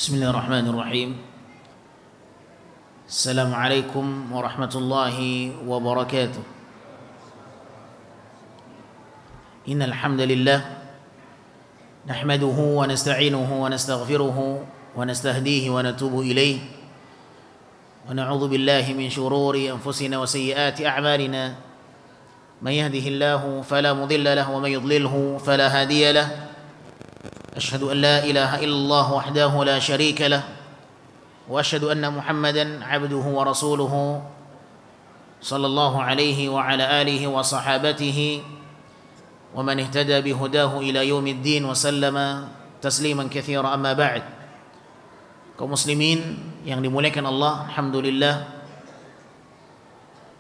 بسم الله الرحمن الرحيم. السلام عليكم ورحمة الله وبركاته. إن الحمد لله نحمده ونستعينه ونستغفره ونستهديه ونتوب إليه ونعوذ بالله من شرور أنفسنا وسيئات أعمالنا. من يهده الله فلا مضل له ومن يضلله فلا هادي له. أشهد أن لا إله إلا الله وحده لا شريك له وأشهد أن محمدا عبده ورسوله صلى الله عليه وعلى آله وصحابته ومن اهتدى بهداه إلى يوم الدين وسلم تسليما كثيرا. أما بعد. Kaum muslimin yang dimuliakan Allah, alhamdulillah,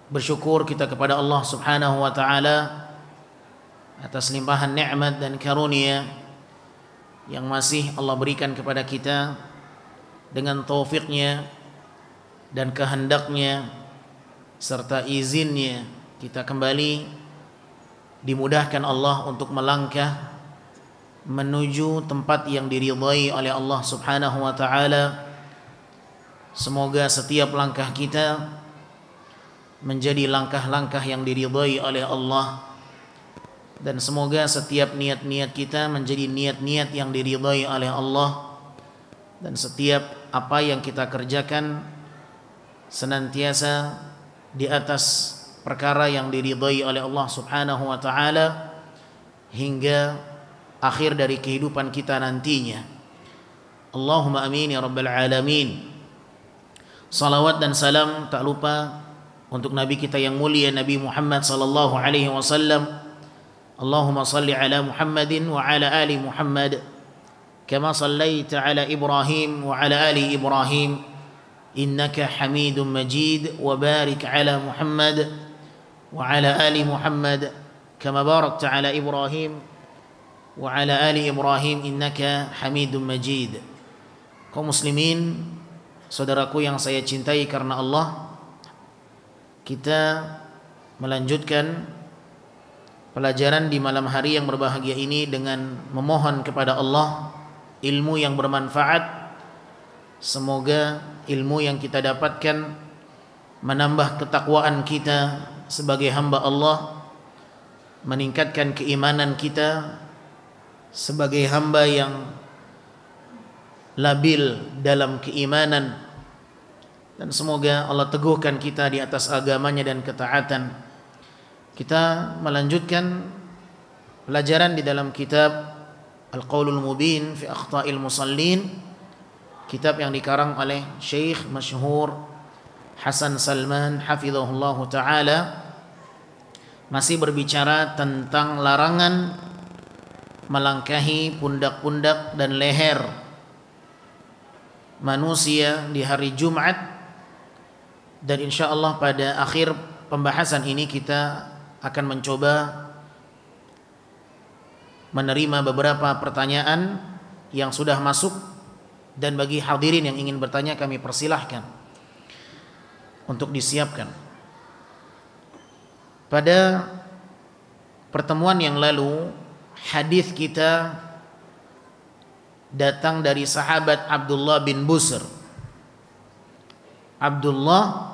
bersyukur kita kepada Allah Subhanahu wa taala atas limpahan nikmat dan karunia yang masih Allah berikan kepada kita dengan taufiknya dan kehendaknya serta izinnya kita kembali dimudahkan Allah untuk melangkah menuju tempat yang diridhai oleh Allah Subhanahu wa taala. Semoga setiap langkah kita menjadi langkah-langkah yang diridhai oleh Allah, dan semoga setiap niat-niat kita menjadi niat-niat yang diridhai oleh Allah, dan setiap apa yang kita kerjakan senantiasa di atas perkara yang diridhai oleh Allah Subhanahu wa taala hingga akhir dari kehidupan kita nantinya. Allahumma amin ya rabbal alamin. Salawat dan salam tak lupa untuk Nabi kita yang mulia, Nabi Muhammad sallallahu alaihi wasallam. Allahumma salli ala Muhammadin wa ala ali Muhammad kama sallaita ala Ibrahim wa ala ali Ibrahim innaka Hamidum Majid, wa barik ala Muhammad wa ala ali Muhammad kama barakta ala Ibrahim wa ala ali Ibrahim innaka Hamidum Majid. Kaum muslimin, saudaraku yang saya cintai karena Allah, kita melanjutkan pelajaran di malam hari yang berbahagia ini dengan memohon kepada Allah ilmu yang bermanfaat. Semoga ilmu yang kita dapatkan menambah ketakwaan kita sebagai hamba Allah, meningkatkan keimanan kita sebagai hamba yang labil dalam keimanan, dan semoga Allah teguhkan kita di atas agamanya dan ketaatan. Kita melanjutkan pelajaran di dalam kitab Al-Qaulul Mubin fi Akhta'il Musallin, kitab yang dikarang oleh Syekh masyhur Hasan Salman hafizahullah taala, masih berbicara tentang larangan melangkahi pundak-pundak dan leher manusia di hari Jumat. Dan insyaallah pada akhir pembahasan ini kita akan mencoba menerima beberapa pertanyaan yang sudah masuk, dan bagi hadirin yang ingin bertanya kami persilahkan untuk disiapkan. Pada pertemuan yang lalu hadis kita datang dari sahabat Abdullah bin Busr. Abdullah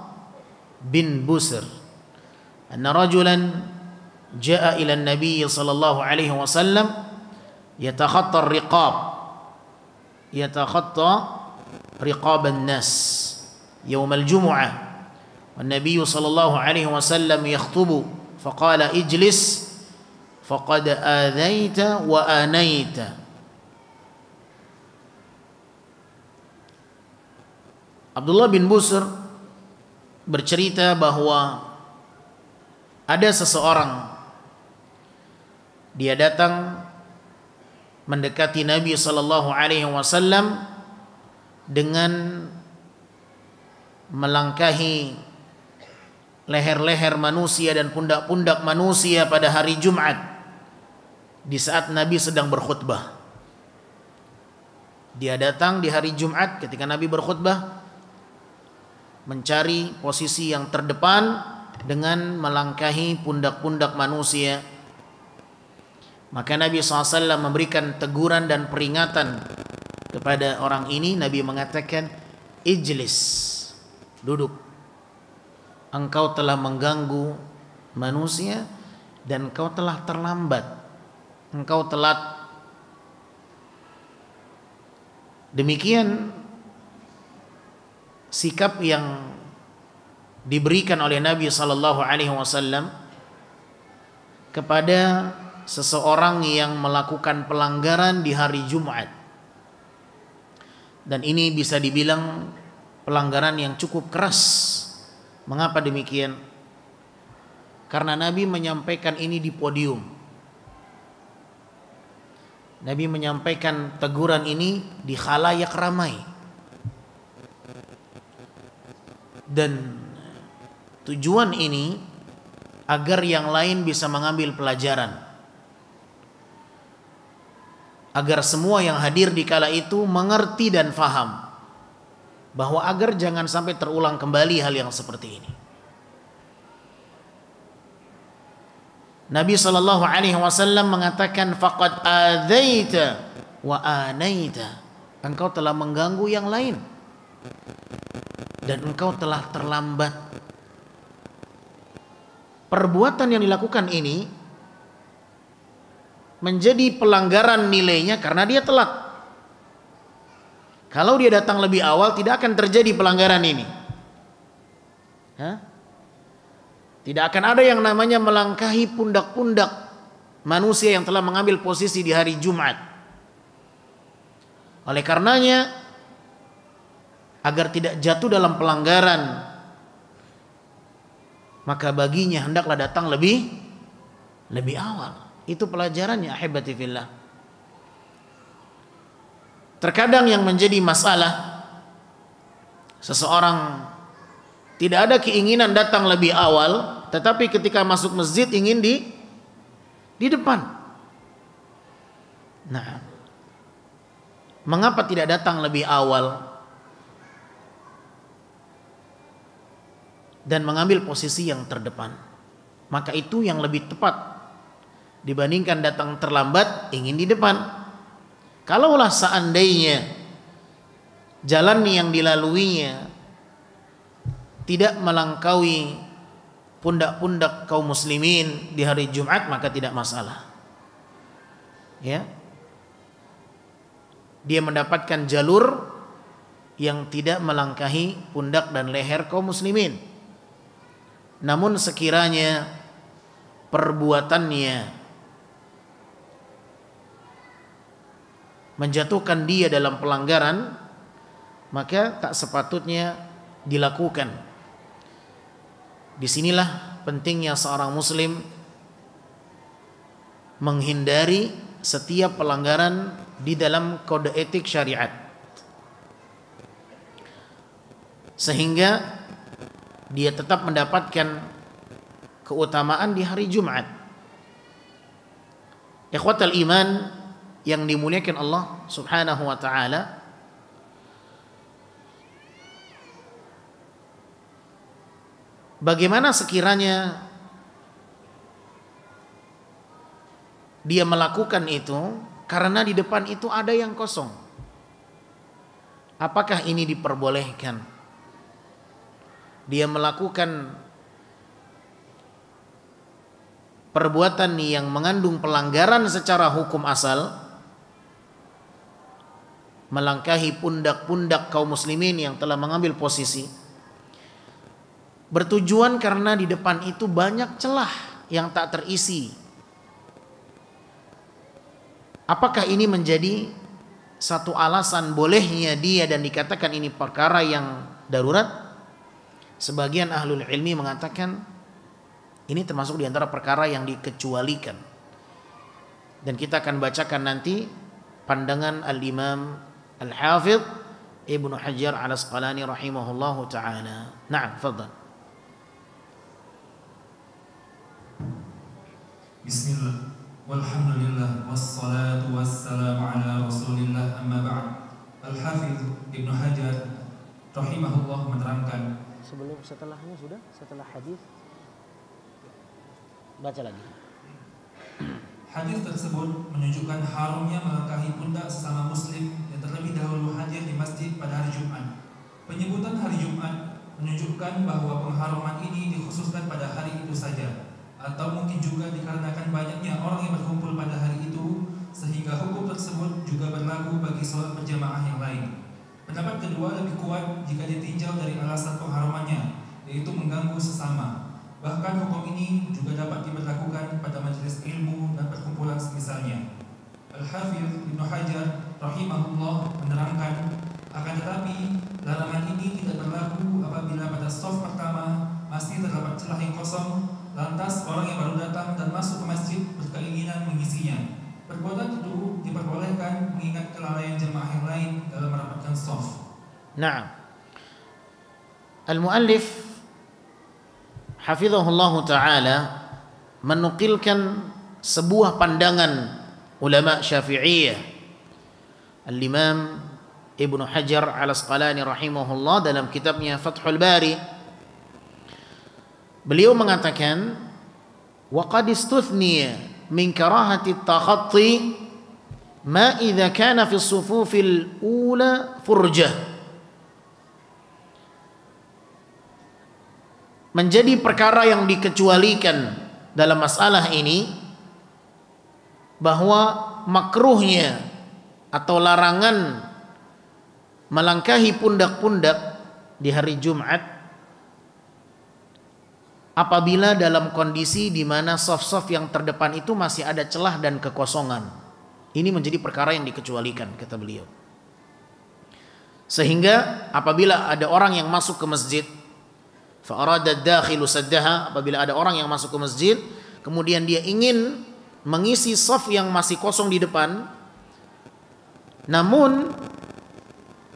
bin Busr, anna rajulan jaa ila an-nabiy sallallahu alaihi wasallam yatakhatta riqab an-nas yawm al-jum'ah, wan nabiy sallallahu alaihi wasallam yakhutubu faqala ijlis faqad adhaita wa anaita. Abdullah bin Busr bercerita bahwa ada seseorang, dia datang mendekati Nabi sallallahu alaihi wasallam dengan melangkahi leher-leher manusia dan pundak-pundak manusia pada hari Jumat di saat Nabi sedang berkhutbah. Dia datang di hari Jumat ketika Nabi berkhutbah, mencari posisi yang terdepan dengan melangkahi pundak-pundak manusia. Maka Nabi SAW memberikan teguran dan peringatan kepada orang ini, Nabi mengatakan, ijlis, duduk. Engkau telah mengganggu manusia dan engkau telah terlambat. Engkau telat. Demikian sikap yang diberikan oleh Nabi sallallahu alaihi wasallam kepada seseorang yang melakukan pelanggaran di hari Jumat. Dan ini bisa dibilang pelanggaran yang cukup keras. Mengapa demikian? Karena Nabi menyampaikan ini di podium. Nabi menyampaikan teguran ini di khalayak ramai. Dan tujuan ini agar yang lain bisa mengambil pelajaran. Agar semua yang hadir di kala itu mengerti dan faham bahwa agar jangan sampai terulang kembali hal yang seperti ini. Nabi sallallahu alaihi wasallam mengatakan, faqad adzaita wa anaita. Engkau telah mengganggu yang lain dan engkau telah terlambat. Perbuatan yang dilakukan ini menjadi pelanggaran nilainya karena dia telat. Kalau dia datang lebih awal, tidak akan terjadi pelanggaran ini. Tidak akan ada yang namanya melangkahi pundak-pundak manusia yang telah mengambil posisi di hari Jumat. Oleh karenanya, agar tidak jatuh dalam pelanggaran, maka baginya hendaklah datang lebih awal. Itu pelajarannya, ahibati fillah. Terkadang yang menjadi masalah, seseorang tidak ada keinginan datang lebih awal, tetapi ketika masuk masjid ingin di depan. Nah, mengapa tidak datang lebih awal dan mengambil posisi yang terdepan? Maka itu yang lebih tepat dibandingkan datang terlambat ingin di depan. Kalaulah seandainya jalan yang dilaluinya tidak melangkaui pundak-pundak kaum muslimin di hari Jumat, maka tidak masalah. Ya. Dia mendapatkan jalur yang tidak melangkahi pundak dan leher kaum muslimin. Namun sekiranya perbuatannya menjatuhkan dia dalam pelanggaran, maka tak sepatutnya dilakukan. Disinilah pentingnya seorang muslim menghindari setiap pelanggaran di dalam kode etik syariat, sehingga dia tetap mendapatkan keutamaan di hari Jumat. Ikhwatal iman yang dimuliakan Allah Subhanahu wa taala, bagaimana sekiranya dia melakukan itu karena di depan itu ada yang kosong? Apakah ini diperbolehkan? Dia melakukan perbuatan yang mengandung pelanggaran secara hukum asal, melangkahi pundak-pundak kaum muslimin yang telah mengambil posisi, bertujuan karena di depan itu banyak celah yang tak terisi. Apakah ini menjadi satu alasan bolehnya dia dan dikatakan ini perkara yang darurat? Sebagian ahlul ilmi mengatakan ini termasuk di antara perkara yang dikecualikan. Dan kita akan bacakan nanti pandangan al-Imam Al-Hafidh Ibnu Hajar Al-Asqalani rahimahullahu ta'ala. Na'am, fadhal. Bismillah, walhamdulillah, wassalatu wassalamu ala rasulillah, amma ba'd. Al-Hafidh Ibnu Hajar rahimahullah menerangkan, setelahnya sudah, setelah hadis baca lagi. Hadis tersebut menunjukkan harumnya melangkahi pundak sesama muslim yang terlebih dahulu hadir di masjid pada hari Jumat. Penyebutan hari Jumat menunjukkan bahwa pengharuman ini dikhususkan pada hari itu saja, atau mungkin juga dikarenakan banyaknya orang yang berkumpul pada hari itu, sehingga hukum tersebut juga berlaku bagi sholat berjamaah yang lain. Pendapat kedua lebih kuat jika ditinjau dari alasan pengharumannya, yaitu mengganggu sesama. Bahkan hukum ini juga dapat diberlakukan pada majelis ilmu dan perkumpulan semisalnya. Al-Hafidz Ibnu Hajar rahimahullah menerangkan, akan tetapi larangan ini tidak berlaku apabila pada shaf pertama masih terdapat celah yang kosong, lantas orang yang baru datang dan masuk ke masjid berkeinginan mengisinya. Perbuatan itu diperbolehkan mengingat kelalaian jemaah yang lain dalam merapatkan shaf. Nah, al-muallif hafizahullah ta'ala menukilkan sebuah pandangan ulama Syafi'iyah. Al-Imam Ibnu Hajar Al-Asqalani rahimahullah dalam kitabnya Fathul Bari, beliau mengatakan, wa qad istuthniya min karahati at-takhatti ma idza kana fi as-sufufil ula furjah. Menjadi perkara yang dikecualikan dalam masalah ini bahwa makruhnya atau larangan melangkahi pundak-pundak di hari Jumat apabila dalam kondisi di mana saf-saf yang terdepan itu masih ada celah dan kekosongan. Ini menjadi perkara yang dikecualikan, kata beliau. Sehingga apabila ada orang yang masuk ke masjid, fa'arada ad-dakhilu saddaha, apabila ada orang yang masuk ke masjid kemudian dia ingin mengisi shaf yang masih kosong di depan, namun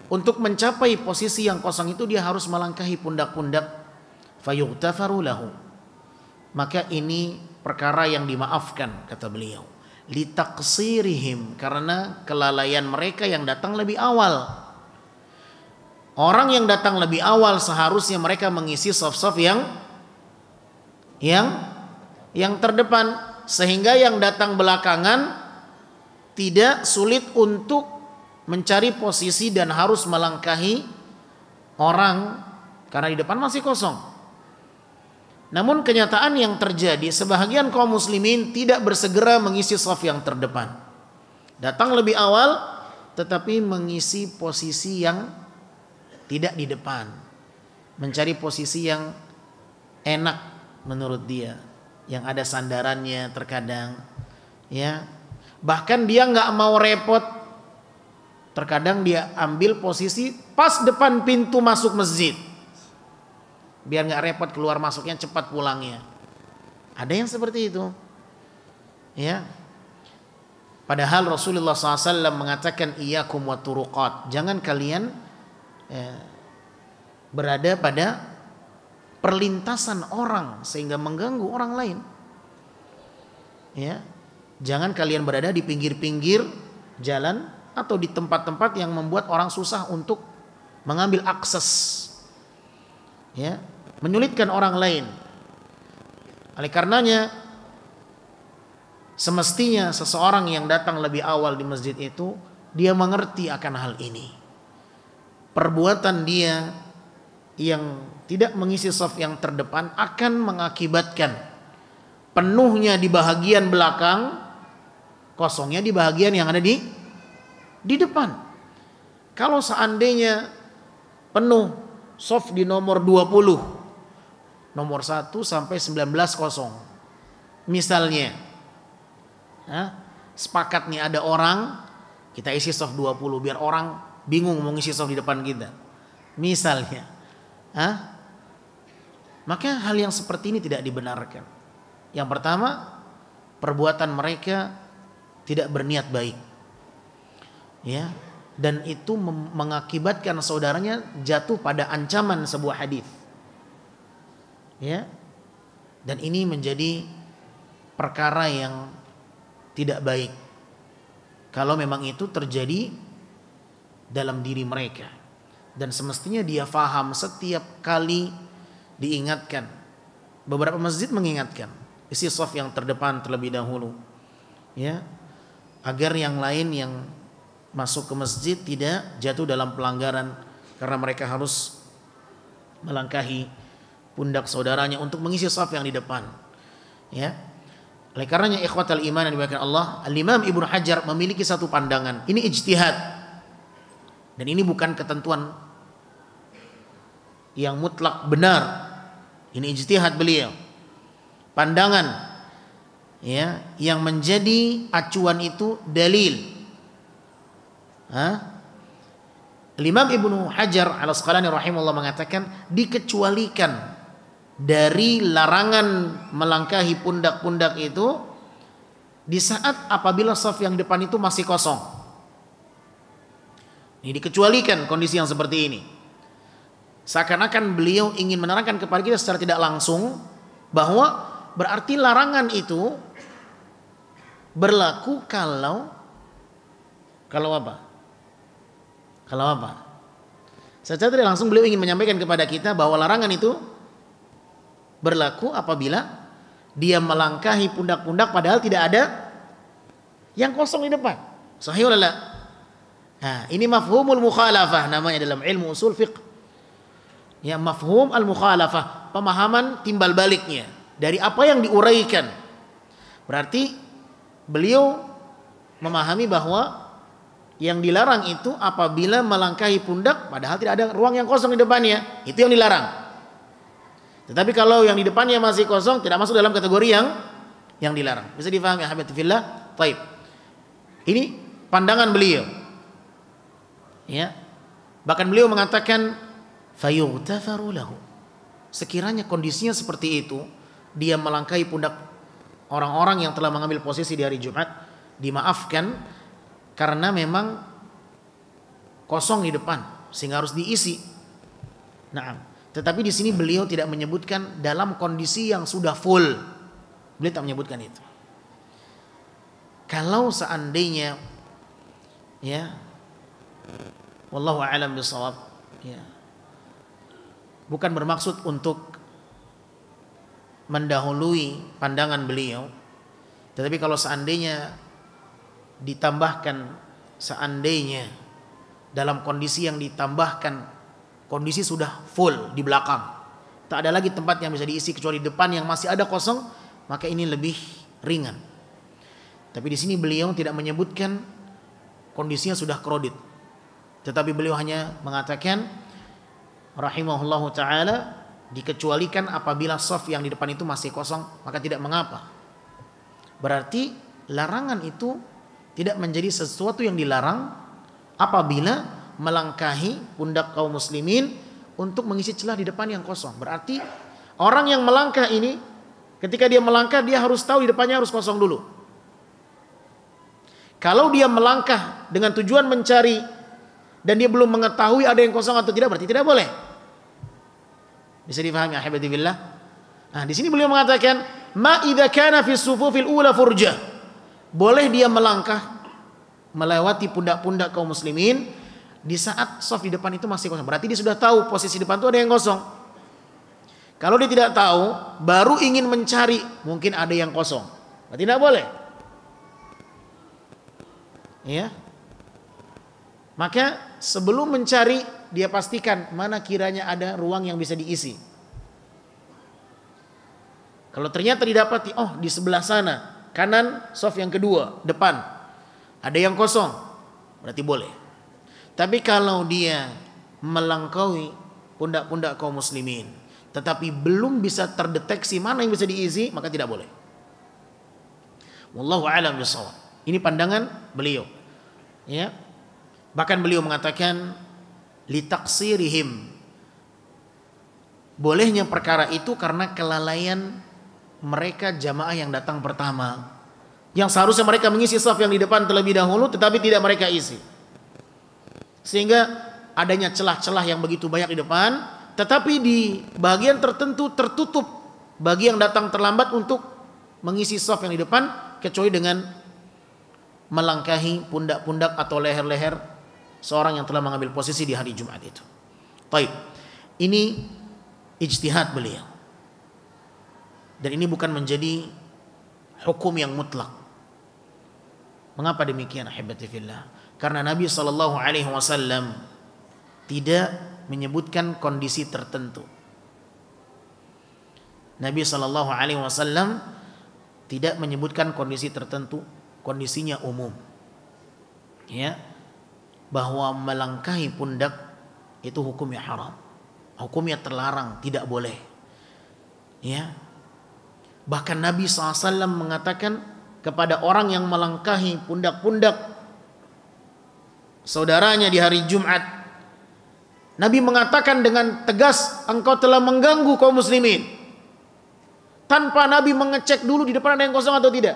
untuk mencapai posisi yang kosong itu dia harus melangkahi pundak-pundak, fayughtafaru lahu, maka ini perkara yang dimaafkan, kata beliau, litaqsirihim, karena kelalaian mereka yang datang lebih awal. Orang yang datang lebih awal seharusnya mereka mengisi shaf-shaf yang terdepan, sehingga yang datang belakangan tidak sulit untuk mencari posisi dan harus melangkahi orang karena di depan masih kosong. Namun kenyataan yang terjadi, sebahagian kaum muslimin tidak bersegera mengisi shaf yang terdepan. Datang lebih awal tetapi mengisi posisi yang tidak di depan, mencari posisi yang enak menurut dia, yang ada sandarannya terkadang, ya. Bahkan dia nggak mau repot, terkadang dia ambil posisi pas depan pintu masuk masjid, biar nggak repot keluar masuknya, cepat pulangnya. Ada yang seperti itu, ya. Padahal Rasulullah SAW mengatakan iyyakum wa turuqat, jangan kalian berada pada perlintasan orang sehingga mengganggu orang lain, ya. Jangan kalian berada di pinggir-pinggir jalan atau di tempat-tempat yang membuat orang susah untuk mengambil akses, ya, menyulitkan orang lain. Oleh karenanya semestinya seseorang yang datang lebih awal di masjid itu dia mengerti akan hal ini. Perbuatan dia yang tidak mengisi shaf yang terdepan akan mengakibatkan penuhnya di bahagian belakang, kosongnya di bahagian yang ada di depan. Kalau seandainya penuh shaf di nomor 20, nomor 1 sampai 19 kosong, misalnya, sepakat nih ada orang, kita isi shaf 20 biar orang bingung mau ngisi shaf di depan kita, misalnya, maka hal yang seperti ini tidak dibenarkan. Yang pertama, perbuatan mereka tidak berniat baik, ya, dan itu mengakibatkan saudaranya jatuh pada ancaman sebuah hadis, ya, dan ini menjadi perkara yang tidak baik kalau memang itu terjadi dalam diri mereka, dan semestinya dia faham setiap kali diingatkan. Beberapa masjid mengingatkan isi shaf yang terdepan terlebih dahulu, ya, agar yang lain yang masuk ke masjid tidak jatuh dalam pelanggaran karena mereka harus melangkahi pundak saudaranya untuk mengisi shaf yang di depan. Ya. Oleh karenanya ikhwatal iman yang dimuliakan Allah, Al-Imam Ibnu Hajar memiliki satu pandangan. Ini ijtihad. Dan ini bukan ketentuan yang mutlak benar. Ini ijtihad beliau. Pandangan ya, yang menjadi acuan itu dalil. Imam Ibnu Hajar Al-Asqalani rahimahullah mengatakan dikecualikan dari larangan melangkahi pundak-pundak itu di saat apabila shaf yang depan itu masih kosong. Ini dikecualikan kondisi yang seperti ini. Seakan-akan beliau ingin menerangkan kepada kita secara tidak langsung bahwa berarti larangan itu berlaku kalau apa? Kalau apa? Secara tidak langsung beliau ingin menyampaikan kepada kita bahwa larangan itu berlaku apabila dia melangkahi pundak-pundak padahal tidak ada yang kosong di depan. Sahih atau la? Nah, ini mafhumul mukhalafah namanya dalam ilmu usul fiqh. Ya, mafhum al-mukhalafah, pemahaman timbal baliknya dari apa yang diuraikan. Berarti beliau memahami bahwa yang dilarang itu apabila melangkahi pundak padahal tidak ada ruang yang kosong di depannya, itu yang dilarang. Tetapi kalau yang di depannya masih kosong tidak masuk dalam kategori yang dilarang. Bisa difahami ahibati fillah? Baik. Ini pandangan beliau. Ya. Bahkan beliau mengatakan fayughtafaru lahu. Sekiranya kondisinya seperti itu, dia melangkahi pundak orang-orang yang telah mengambil posisi di hari Jumat, dimaafkan karena memang kosong di depan sehingga harus diisi. Nah, tetapi di sini beliau tidak menyebutkan dalam kondisi yang sudah full. Beliau tak menyebutkan itu. Kalau seandainya ya wallahu a'lam bishawab ya, bukan bermaksud untuk mendahului pandangan beliau, tetapi kalau seandainya ditambahkan, seandainya dalam kondisi yang ditambahkan kondisi sudah full di belakang, tak ada lagi tempat yang bisa diisi kecuali depan yang masih ada kosong, maka ini lebih ringan. Tapi di sini beliau tidak menyebutkan kondisinya sudah crowded, tetapi beliau hanya mengatakan rahimahullahu taala dikecualikan apabila shaf yang di depan itu masih kosong, maka tidak mengapa. Berarti larangan itu tidak menjadi sesuatu yang dilarang apabila melangkahi pundak kaum muslimin untuk mengisi celah di depan yang kosong. Berarti orang yang melangkah ini ketika dia melangkah dia harus tahu di depannya harus kosong dulu. Kalau dia melangkah dengan tujuan mencari dan dia belum mengetahui ada yang kosong atau tidak, berarti tidak boleh. Bisa difahami ahibati billah? Nah, di sini beliau mengatakan ma idza kana fi sufufil ula furjah. Boleh dia melangkah melewati pundak-pundak kaum muslimin di saat shaf di depan itu masih kosong. Berarti dia sudah tahu posisi depan itu ada yang kosong. Kalau dia tidak tahu, baru ingin mencari, mungkin ada yang kosong. Berarti tidak boleh. Ya. Maka sebelum mencari, dia pastikan mana kiranya ada ruang yang bisa diisi. Kalau ternyata didapati, oh di sebelah sana kanan shaf yang kedua depan ada yang kosong, berarti boleh. Tapi kalau dia melangkaui pundak-pundak kaum muslimin tetapi belum bisa terdeteksi mana yang bisa diisi, maka tidak boleh. Wallahu a'lam bishawab. Ini pandangan beliau. Ya. Bahkan beliau mengatakan litaksirihim, bolehnya perkara itu karena kelalaian mereka jamaah yang datang pertama, yang seharusnya mereka mengisi shaf yang di depan terlebih dahulu tetapi tidak mereka isi, sehingga adanya celah-celah yang begitu banyak di depan, tetapi di bagian tertentu tertutup bagi yang datang terlambat untuk mengisi shaf yang di depan, kecuali dengan melangkahi pundak-pundak atau leher-leher seorang yang telah mengambil posisi di hari Jumat itu. Baik, ini ijtihad beliau. Dan ini bukan menjadi hukum yang mutlak. Mengapa demikian ahibati fillah? Karena Nabi SAW tidak menyebutkan kondisi tertentu. Nabi SAW tidak menyebutkan kondisi tertentu, kondisinya umum. Ya, bahwa melangkahi pundak itu hukumnya haram, hukumnya terlarang, tidak boleh. Ya, bahkan Nabi SAW mengatakan kepada orang yang melangkahi pundak-pundak saudaranya di hari Jumat, Nabi mengatakan dengan tegas, engkau telah mengganggu kaum muslimin, tanpa Nabi mengecek dulu di depan ada yang kosong atau tidak.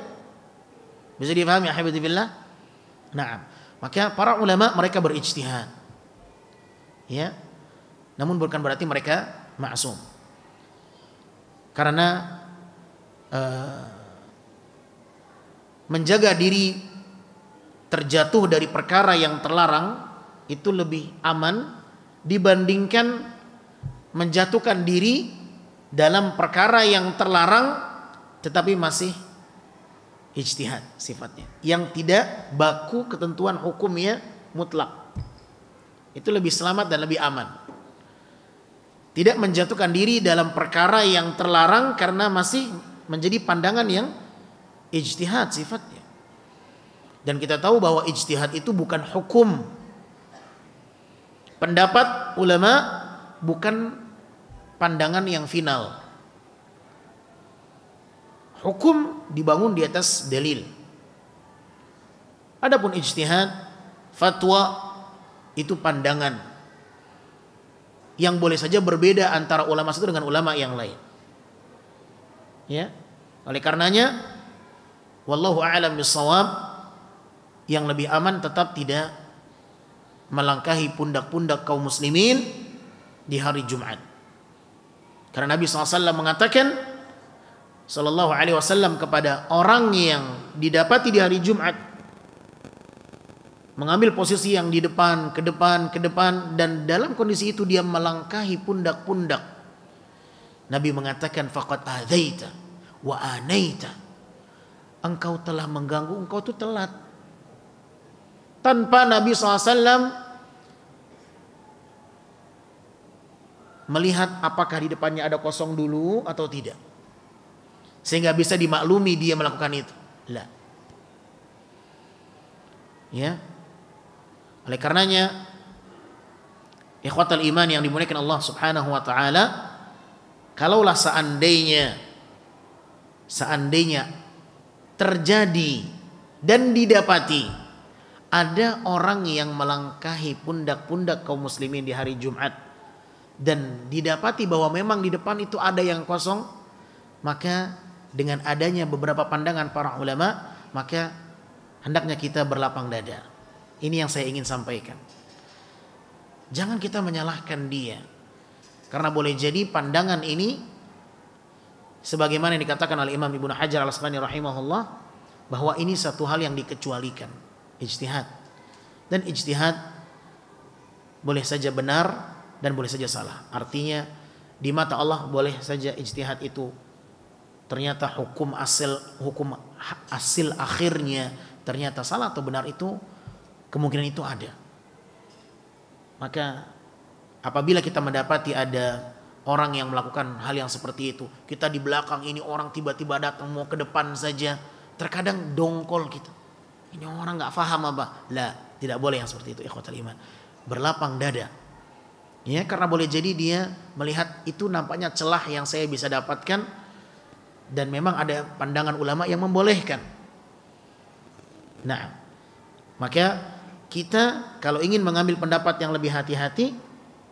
Bisa difahami ahibati fillah? Nah, maka para ulama mereka berijtihad, ya, namun bukan berarti mereka maksum, karena menjaga diri terjatuh dari perkara yang terlarang itu lebih aman dibandingkan menjatuhkan diri dalam perkara yang terlarang tetapi masih ijtihad sifatnya, yang tidak baku ketentuan hukumnya mutlak. Itu lebih selamat dan lebih aman. Tidak menjatuhkan diri dalam perkara yang terlarang karena masih menjadi pandangan yang ijtihad sifatnya. Dan kita tahu bahwa ijtihad itu bukan hukum. Pendapat ulama bukan pandangan yang final. Hukum dibangun di atas dalil. Adapun ijtihad, fatwa itu pandangan yang boleh saja berbeda antara ulama satu dengan ulama yang lain. Ya. Oleh karenanya, wallahu a'lam bissawab, yang lebih aman tetap tidak melangkahi pundak-pundak kaum muslimin di hari Jumat. Karena Nabi SAW mengatakan sallallahu alaihi wasallam kepada orang yang didapati di hari Jumat mengambil posisi yang di depan, ke depan, dan dalam kondisi itu dia melangkahi pundak-pundak. Nabi mengatakan faqad adzaita wa anaita. Engkau telah mengganggu, engkau itu telat. Tanpa Nabi SAW melihat apakah di depannya ada kosong dulu atau tidak, sehingga bisa dimaklumi dia melakukan itu. La. Ya. Oleh karenanya, ikhwatal iman yang dimuliakan Allah Subhanahu wa taala, kalaulah seandainya terjadi dan didapati ada orang yang melangkahi pundak-pundak kaum muslimin di hari Jumat dan didapati bahwa memang di depan itu ada yang kosong, maka dengan adanya beberapa pandangan para ulama, maka hendaknya kita berlapang dada. Ini yang saya ingin sampaikan. Jangan kita menyalahkan dia, karena boleh jadi pandangan ini sebagaimana yang dikatakan oleh Imam Ibnu Hajar Al-Asqalani rahimahullah, bahwa ini satu hal yang dikecualikan, ijtihad. Dan ijtihad boleh saja benar dan boleh saja salah. Artinya di mata Allah boleh saja ijtihad itu ternyata hukum hasil akhirnya ternyata salah atau benar, itu kemungkinan itu ada. Maka apabila kita mendapati ada orang yang melakukan hal yang seperti itu, kita di belakang ini orang tiba-tiba datang mau ke depan saja, terkadang dongkol kita. Ini orang nggak paham apa? Lah, tidak boleh yang seperti itu, ikhwatal iman. Berlapang dada. Ya, karena boleh jadi dia melihat itu nampaknya celah yang saya bisa dapatkan, dan memang ada pandangan ulama yang membolehkan. Nah, maka kita kalau ingin mengambil pendapat yang lebih hati-hati,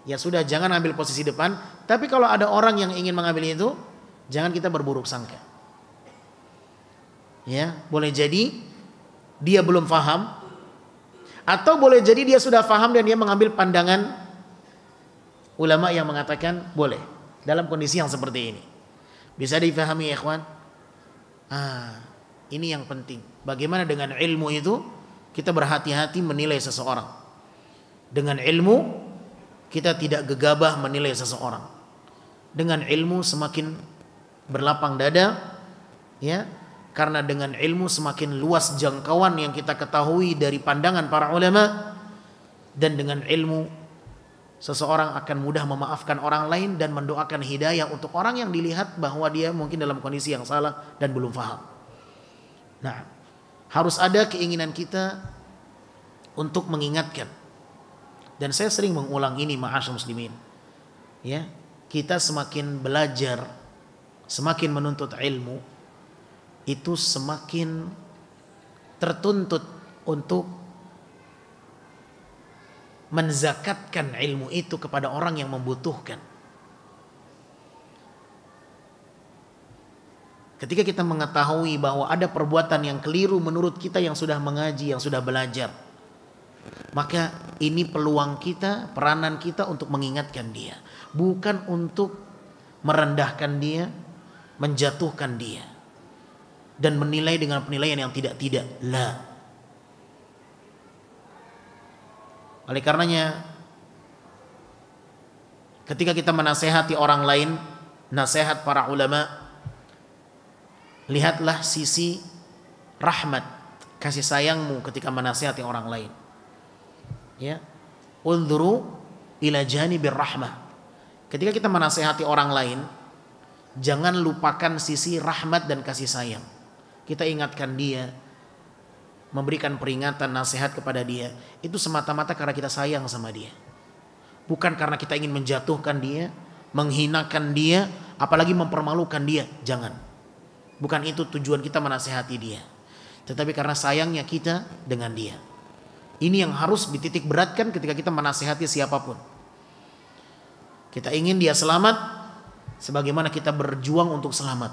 ya sudah, jangan ambil posisi depan. Tapi kalau ada orang yang ingin mengambil itu, jangan kita berburuk sangka. Ya, boleh jadi dia belum faham, atau boleh jadi dia sudah faham dan dia mengambil pandangan ulama yang mengatakan boleh dalam kondisi yang seperti ini. Bisa difahami ya ikhwan? Ini yang penting. Bagaimana dengan ilmu itu kita berhati-hati menilai seseorang. Dengan ilmu kita tidak gegabah menilai seseorang. Dengan ilmu semakin berlapang dada, ya, Karena dengan ilmu semakin luas jangkauan yang kita ketahui dari pandangan para ulama, dan dengan ilmu seseorang akan mudah memaafkan orang lain dan mendoakan hidayah untuk orang yang dilihat bahwa dia mungkin dalam kondisi yang salah dan belum paham. Nah, harus ada keinginan kita untuk mengingatkan. Dan saya sering mengulang ini, ma'asyar muslimin. Ya, kita semakin belajar, semakin menuntut ilmu, itu semakin tertuntut untuk menzakatkan ilmu itu kepada orang yang membutuhkan. Ketika kita mengetahui bahwa ada perbuatan yang keliru menurut kita yang sudah mengaji, yang sudah belajar, maka ini peluang kita, peranan kita untuk mengingatkan dia, bukan untuk merendahkan dia, menjatuhkan dia, dan menilai dengan penilaian yang tidak-tidak. La. Oleh karenanya, ketika kita menasehati orang lain, nasihat para ulama, lihatlah sisi rahmat, kasih sayangmu ketika menasehati orang lain. Ya, unzuru ila janibir rahmah. Ketika kita menasehati orang lain, jangan lupakan sisi rahmat dan kasih sayang. Kita ingatkan dia, memberikan peringatan, nasihat kepada dia, itu semata-mata karena kita sayang sama dia, bukan karena kita ingin menjatuhkan dia, menghinakan dia, apalagi mempermalukan dia. Jangan, bukan itu tujuan kita menasehati dia, tetapi karena sayangnya kita dengan dia. Ini yang harus dititik beratkan ketika kita menasehati siapapun. Kita ingin dia selamat, sebagaimana kita berjuang untuk selamat.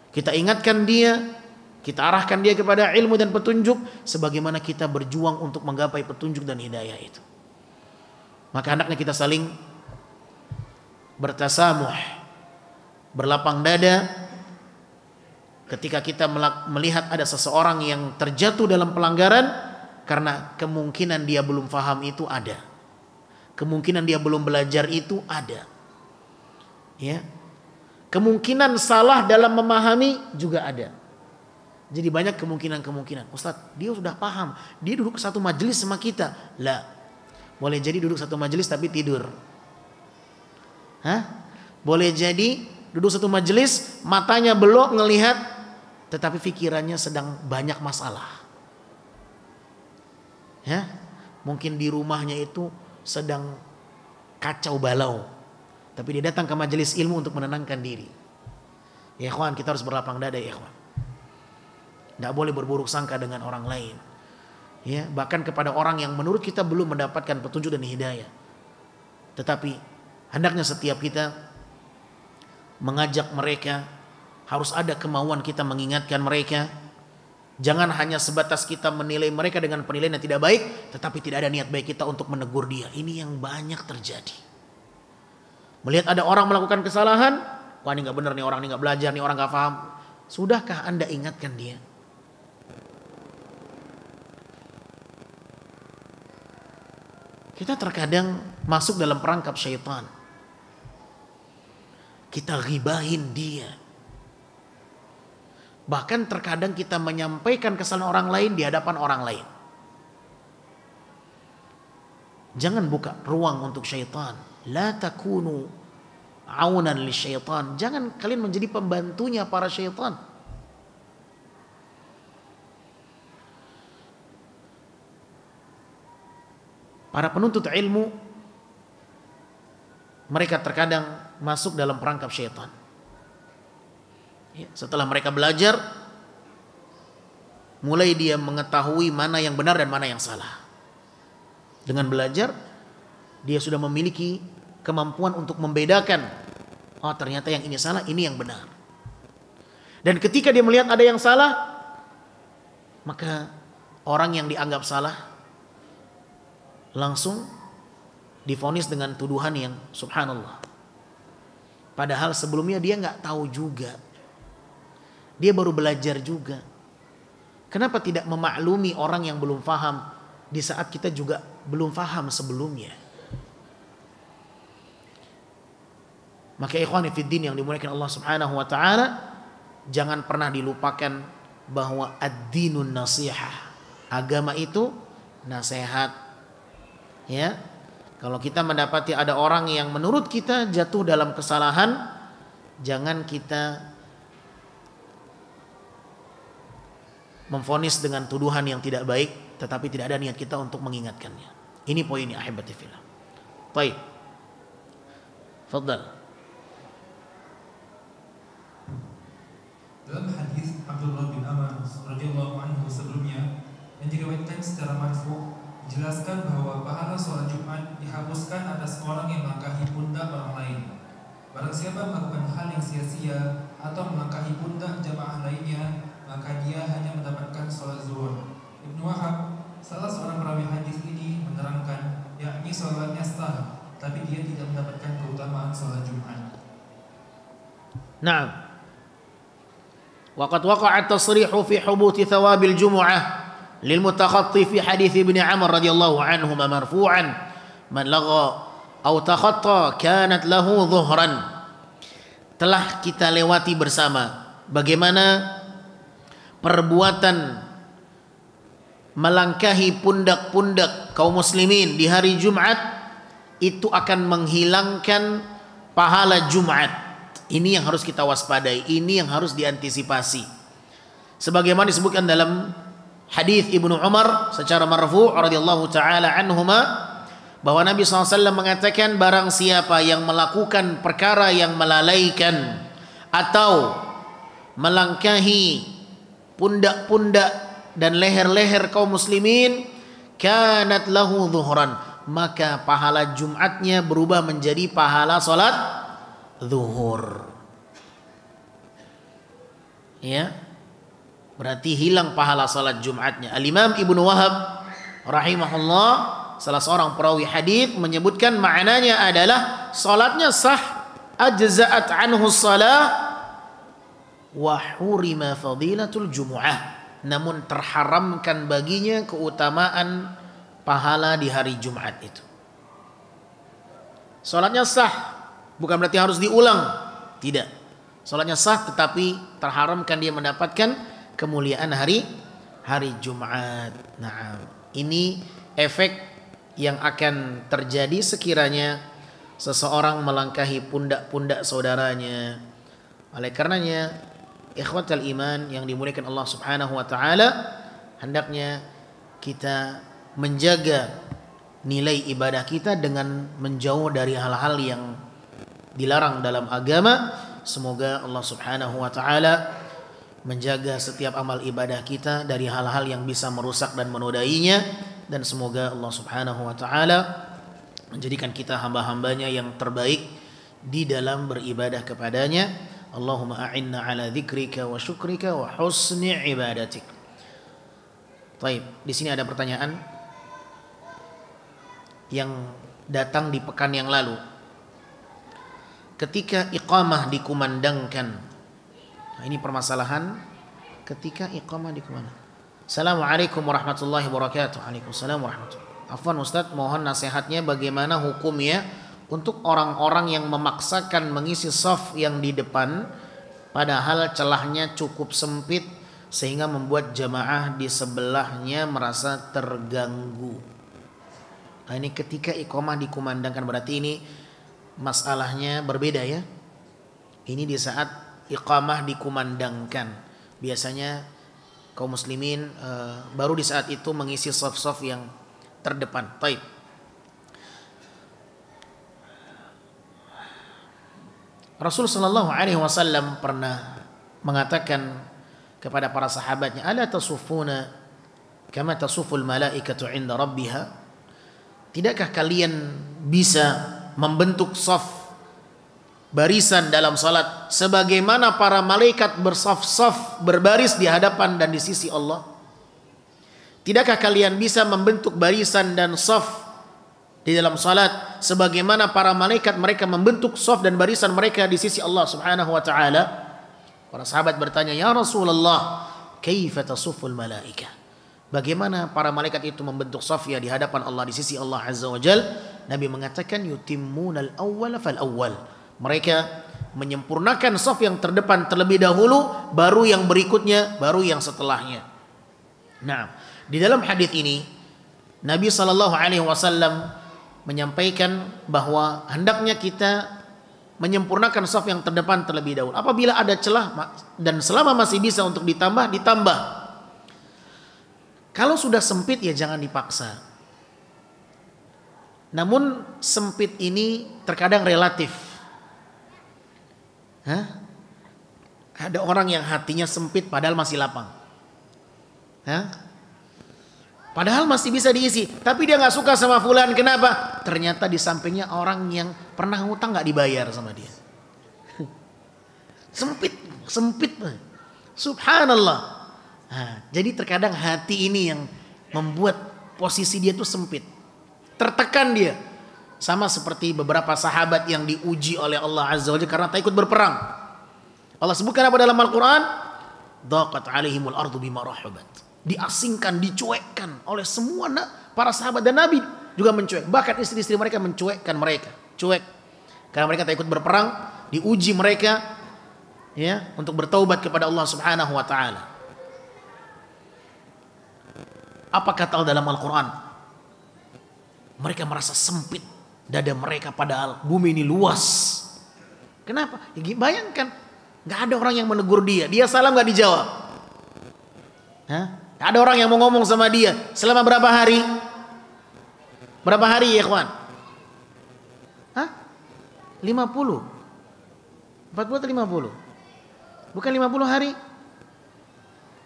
Kita ingatkan dia, kita arahkan dia kepada ilmu dan petunjuk, sebagaimana kita berjuang untuk menggapai petunjuk dan hidayah itu. Maka hendaknya kita saling bertasamuh, berlapang dada ketika kita melihat ada seseorang yang terjatuh dalam pelanggaran, karena kemungkinan dia belum paham itu ada, kemungkinan dia belum belajar itu ada, ya, kemungkinan salah dalam memahami juga ada. Jadi banyak kemungkinan. Ustadz, dia sudah paham, dia duduk satu majelis sama kita. Lah, boleh jadi duduk satu majelis tapi tidur. Boleh jadi duduk satu majelis, matanya belok ngelihat, tetapi pikirannya sedang banyak masalah. Mungkin di rumahnya itu sedang kacau balau, tapi dia datang ke majelis ilmu untuk menenangkan diri. Ya ikhwan, kita harus berlapang dada ya ikhwan. Tidak boleh berburuk sangka dengan orang lain, ya, bahkan kepada orang yang menurut kita belum mendapatkan petunjuk dan hidayah. Tetapi hendaknya setiap kita mengajak mereka, harus ada kemauan kita mengingatkan mereka. Jangan hanya sebatas kita menilai mereka dengan penilaian yang tidak baik, tetapi tidak ada niat baik kita untuk menegur dia. Ini yang banyak terjadi. Melihat ada orang melakukan kesalahan, wah ini gak benar nih, orang ini gak belajar, nih orang gak paham. Sudahkah Anda ingatkan dia? Kita terkadang masuk dalam perangkap syaitan. Kita ghibahin dia. Bahkan terkadang kita menyampaikan kesalahan orang lain di hadapan orang lain. Jangan buka ruang untuk syaitan. La takunu aunan li syaitan. Jangan kalian menjadi pembantunya para syaitan. Para penuntut ilmu, mereka terkadang masuk dalam perangkap syaitan. Setelah mereka belajar, mulai dia mengetahui mana yang benar dan mana yang salah. Dengan belajar, dia sudah memiliki kemampuan untuk membedakan, oh ternyata yang ini salah, ini yang benar. Dan ketika dia melihat ada yang salah, maka orang yang dianggap salah langsung divonis dengan tuduhan yang subhanallah. Padahal sebelumnya dia nggak tahu juga, dia baru belajar juga. Kenapa tidak memaklumi orang yang belum paham di saat kita juga belum paham sebelumnya? Maka ikhwani fiddin yang dimuliakan Allah subhanahu wa ta'ala, jangan pernah dilupakan bahwa ad-dinun nasihah. Agama itu nasihat. Ya. Kalau kita mendapati ada orang yang menurut kita jatuh dalam kesalahan, jangan kita memvonis dengan tuduhan yang tidak baik, tetapi tidak ada niat kita untuk mengingatkannya. Ini poinnya, ahibati fillah. Baik. Fadhal. Dalam hadis Abdullah bin Amr radhiyallahu anhu sebelumnya yang diriwayatkan secara marfu, dijelaskan bahwa pahala sholat Jumat dihapuskan atas orang yang melangkahi pundak orang lain. Barang siapa melakukan hal yang sia-sia atau melangkahi pundak jamaah lainnya, maka dia hanya mendapatkan sholat zuhur. Ibnu Wahab, salah seorang perawi hadis ini, menerangkan, yakni sholatnya sah, tapi dia tidak mendapatkan keutamaan sholat Jumat. Naam. Waqad waqa'a at-tasrihu fi hubuti thawabil jumu'ah lil mutakhatti fi hadits Ibnu Amr radhiyallahu anhu marfu'an man lagha aw takhatta kanat lahu dhuhran. Telah kita lewati bersama bagaimana perbuatan melangkahi pundak-pundak kaum muslimin di hari Jumat itu akan menghilangkan pahala Jumat. Ini yang harus kita waspadai, ini yang harus diantisipasi. Sebagaimana disebutkan dalam hadis Ibnu Umar secara marfu' radhiyallahu taala anhuma, bahwa Nabi SAW mengatakan, barang siapa yang melakukan perkara yang melalaikan atau melangkahi pundak-pundak dan leher-leher kaum muslimin, kanat lahu dhuhran, maka pahala Jumatnya berubah menjadi pahala salat zuhur. Ya, berarti hilang pahala salat Jumatnya. Al-Imam Ibnu Wahab rahimahullah, salah seorang perawi hadis, menyebutkan maknanya adalah salatnya sah, ajza'at anhu shalah wa hurima fadilatul jumu'ah, namun terharamkan baginya keutamaan pahala di hari Jumat itu. Salatnya sah, bukan berarti harus diulang, tidak. Salatnya sah, tetapi terharamkan dia mendapatkan kemuliaan hari Jumat. Nah, ini efek yang akan terjadi sekiranya seseorang melangkahi pundak-pundak saudaranya. Oleh karenanya, ikhwatal iman yang dimuliakan Allah Subhanahu wa taala, hendaknya kita menjaga nilai ibadah kita dengan menjauh dari hal-hal yang dilarang dalam agama. Semoga Allah Subhanahu wa taala menjaga setiap amal ibadah kita dari hal-hal yang bisa merusak dan menodainya, dan semoga Allah Subhanahu wa taala menjadikan kita hamba-hambanya yang terbaik di dalam beribadah kepadanya. Allahumma a'inna ala dzikrika wa syukrika wa husni ibadatik. Baik, di sini ada pertanyaan yang datang di pekan yang lalu. Ketika iqamah dikumandangkan, nah, ini permasalahan ketika iqamah dikumandangkan. Assalamualaikum warahmatullahi wabarakatuh. Waalaikumsalam warahmatullahi wabarakatuh. Afwan Ustaz, mohon nasihatnya bagaimana hukumnya untuk orang-orang yang memaksakan mengisi shaf yang di depan padahal celahnya cukup sempit sehingga membuat jamaah di sebelahnya merasa terganggu. Nah, ini ketika iqamah dikumandangkan, berarti ini masalahnya berbeda ya. Ini di saat iqamah dikumandangkan. Biasanya kaum muslimin baru di saat itu mengisi shaf-shaf yang terdepan. Baik. Rasul sallallahu alaihi wasallam pernah mengatakan kepada para sahabatnya, "Ala tasufuna kama tasuful malaikatu 'inda rabbiha?" Tidakkah kalian bisa membentuk shaf barisan dalam salat sebagaimana para malaikat bersaf-saf berbaris di hadapan dan di sisi Allah? Tidakkah kalian bisa membentuk barisan dan shaf di dalam salat sebagaimana para malaikat mereka membentuk shaf dan barisan mereka di sisi Allah Subhanahu wa taala? Para sahabat bertanya, "Ya Rasulullah, kaifa tasufful malaikah?" Bagaimana para malaikat itu membentuk shaf ya di hadapan Allah, di sisi Allah Azza wa Jal? Nabi mengatakan, yutimmunal awwal fal awwal. Mereka menyempurnakan saf yang terdepan terlebih dahulu, baru yang berikutnya, baru yang setelahnya. Nah, di dalam hadis ini Nabi sallallahu alaihi wasallam menyampaikan bahwa hendaknya kita menyempurnakan saf yang terdepan terlebih dahulu. Apabila ada celah dan selama masih bisa untuk ditambah, ditambah. Kalau sudah sempit ya jangan dipaksa. Namun sempit ini terkadang relatif. Ada orang yang hatinya sempit padahal masih lapang. Padahal masih bisa diisi, tapi dia nggak suka sama fulan. Kenapa? Ternyata di sampingnya orang yang pernah hutang nggak dibayar sama dia. Sempit. Subhanallah. Jadi terkadang hati ini yang membuat posisi dia tuh sempit. Tertekan dia. Sama seperti beberapa sahabat yang diuji oleh Allah Azza wa Jalla karena tak ikut berperang. Allah sebutkan apa dalam Al-Quran? Dhaqat alaihimul ardu bima rahubat. Diasingkan, dicuekkan oleh semua para sahabat, dan Nabi juga mencuek. Bahkan istri-istri mereka mencuekkan mereka. Cuek. Karena mereka tak ikut berperang, diuji mereka ya untuk bertaubat kepada Allah Subhanahu wa taala. Apa kata Allah dalam Al-Quran? Mereka merasa sempit dada mereka padahal bumi ini luas. Kenapa? Ya, bayangkan, nggak ada orang yang menegur dia. Dia salam nggak dijawab. Nggak ada orang yang mau ngomong sama dia. Selama berapa hari? Berapa hari ya kawan? 50. 40 atau 50? Bukan 50 hari?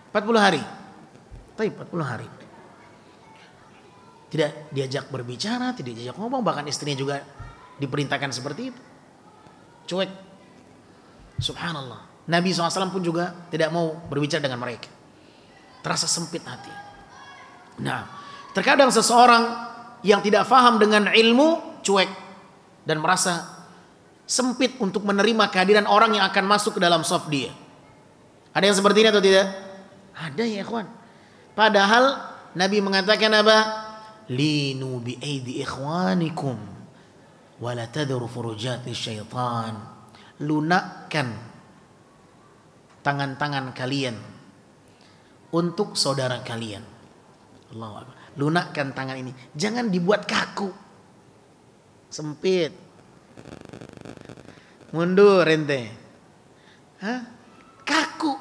40 hari. Tapi 40 hari. Tidak diajak berbicara, tidak diajak ngomong, bahkan istrinya juga diperintahkan seperti itu. Cuek. Subhanallah. Nabi SAW pun juga tidak mau berbicara dengan mereka. Terasa sempit hati. Nah, terkadang seseorang yang tidak faham dengan ilmu, cuek dan merasa sempit untuk menerima kehadiran orang yang akan masuk ke dalam shaf dia. Ada yang seperti ini atau tidak? Ada ya kawan. Padahal Nabi mengatakan apa? Linu bi aidi ikhwanikum wala tadru furujati syaitan. Lunakkan tangan-tangan kalian untuk saudara kalian. Allahu Akbar. Lunakkan tangan ini, jangan dibuat kaku, sempit. Mundur ente. Kaku.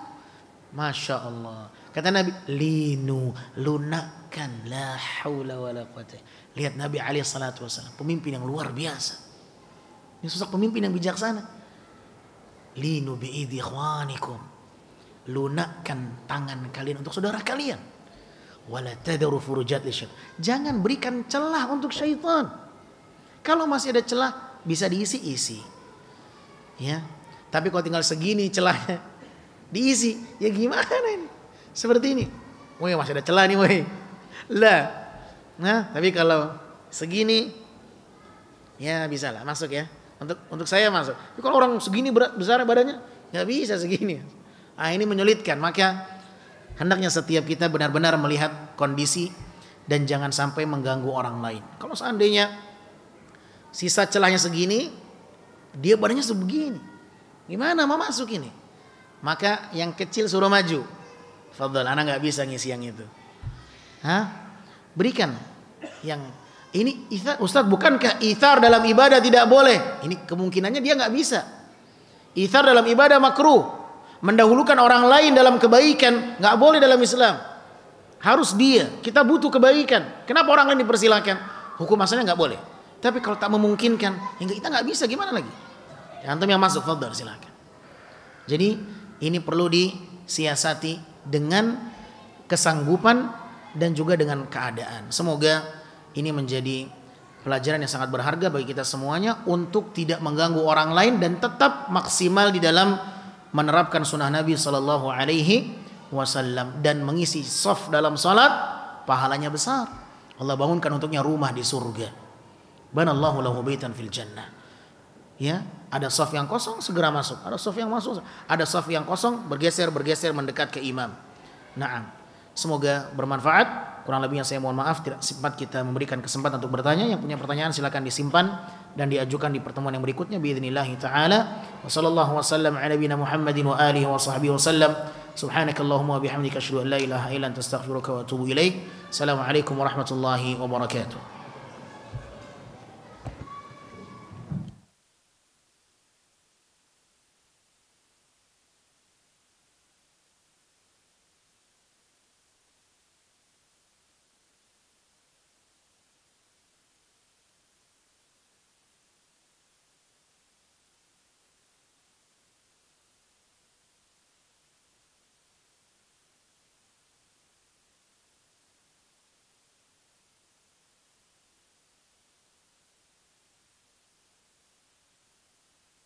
Masya Allah. Kata Nabi, linu, lunakkan, la haula wala quwwata. Lihat Nabi alaihi salatu wasallam, pemimpin yang luar biasa. Ini sosok pemimpin yang bijaksana. Linu bi'idhi ikhwanikum. Lunakkan tangan kalian untuk saudara kalian. Wala tadru furujat lisyaitan. Jangan berikan celah untuk syaitan. Kalau masih ada celah, bisa diisi-isi. Ya. Tapi kalau tinggal segini celahnya, diisi, ya gimana ini? Seperti ini. Woi, masih ada celah nih, woi. Lah. Nah, tapi kalau segini ya bisa lah masuk ya. Untuk saya masuk. Tapi kalau orang segini besar badannya, nggak bisa segini. Ini menyulitkan. Maka hendaknya setiap kita benar-benar melihat kondisi dan jangan sampai mengganggu orang lain. Kalau seandainya sisa celahnya segini, dia badannya sebegini, gimana mau masuk ini? Maka yang kecil suruh maju. Fadhal, anak nggak bisa ngisi yang itu. Berikan yang ini. Ustaz, bukankah ithar dalam ibadah tidak boleh? Ini kemungkinannya dia nggak bisa. Ithar dalam ibadah makruh. Mendahulukan orang lain dalam kebaikan nggak boleh dalam Islam. Harus dia. Kita butuh kebaikan. Kenapa orang lain dipersilakan? Hukum asalnya nggak boleh. Tapi kalau tak memungkinkan, hingga kita nggak bisa, gimana lagi? Ya, antum yang masuk, fadhal, silakan. Jadi ini perlu disiasati dengan kesanggupan dan juga dengan keadaan. Semoga ini menjadi pelajaran yang sangat berharga bagi kita semuanya untuk tidak mengganggu orang lain dan tetap maksimal di dalam menerapkan sunnah Nabi Sallallahu Alaihi Wasallam dan mengisi shaf dalam salat, pahalanya besar. Allah bangunkan untuknya rumah di surga. Banallahu lahu baitan fil jannah. Ya, ada shaf yang kosong segera masuk, ada shaf yang masuk, ada shaf yang kosong bergeser mendekat ke imam. Naam. Semoga bermanfaat. Kurang lebihnya saya mohon maaf, tidak sempat kita memberikan kesempatan untuk bertanya. Yang punya pertanyaan silakan disimpan dan diajukan di pertemuan yang berikutnya باذنillah taala. Wassallallahu wasallam ala nabiyina Muhammadin wa alihi wa sahbihi wasallam. Subhanakallahumma wa bihamdika asyhadu an la ilaha illa anta astaghfiruka wa atubu ilaik. Assalamualaikum warahmatullahi wabarakatuh.